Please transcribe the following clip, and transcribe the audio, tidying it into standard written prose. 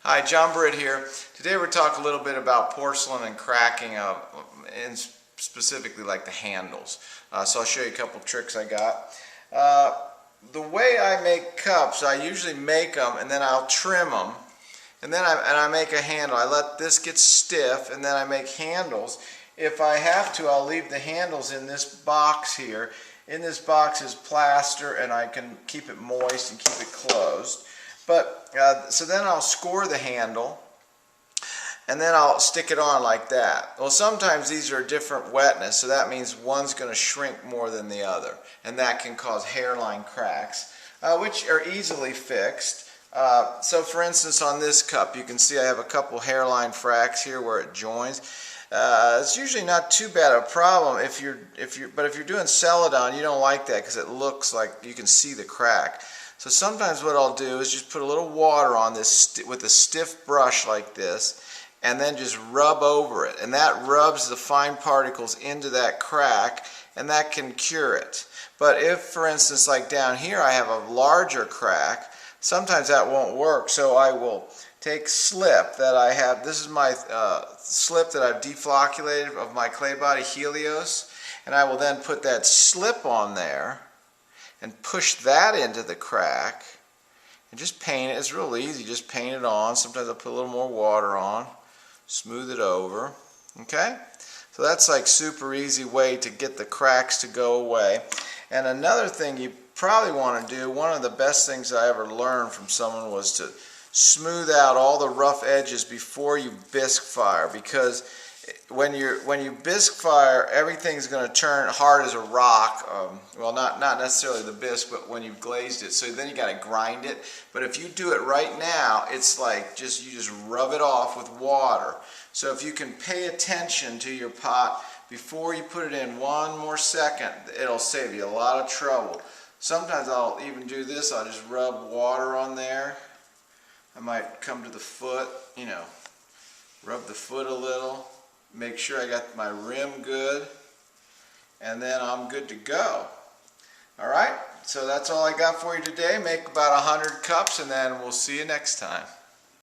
Hi, John Britt here. Today we're talking a little bit about porcelain and cracking, and specifically like the handles. So I'll show you a couple tricks I got. The way I make cups, I usually make them and then I'll trim them. And then I make a handle. I let this get stiff and then I make handles. If I have to, I'll leave the handles in this box here. In this box is plaster and I can keep it moist and keep it closed. But so then I'll score the handle and then I'll stick it on like that. Well, sometimes these are different wetness, so that means one's going to shrink more than the other, and that can cause hairline cracks, which are easily fixed. So for instance, on this cup you can see I have a couple hairline cracks here where it joins. It's usually not too bad a problem but if you're doing celadon, you don't like that because it looks like you can see the crack. So sometimes what I'll do is just put a little water on this with a stiff brush like this and then just rub over it, and that rubs the fine particles into that crack and that can cure it. But if, for instance, like down here I have a larger crack, sometimes that won't work, so I will take slip that I have. This is my slip that I've deflocculated of my clay body Helios, and I will then put that slip on there and push that into the crack and just paint it. It's real easy, just paint it on. Sometimes I'll put a little more water on, smooth it over. Okay? So that's like super easy way to get the cracks to go away. And another thing you probably want to do, one of the best things I ever learned from someone was to smooth out all the rough edges before you bisque fire, because when you bisque fire, everything's going to turn hard as a rock. Well, not necessarily the bisque, but when you've glazed it. So then you got to grind it. But if you do it right now, it's like you just rub it off with water. So if you can pay attention to your pot before you put it in 1 more second, it'll save you a lot of trouble. Sometimes I'll even do this. I'll just rub water on there. I might come to the foot, rub the foot a little. Make sure I got my rim good, and then I'm good to go. Alright, so that's all I got for you today. Make about 100 cups, and then we'll see you next time.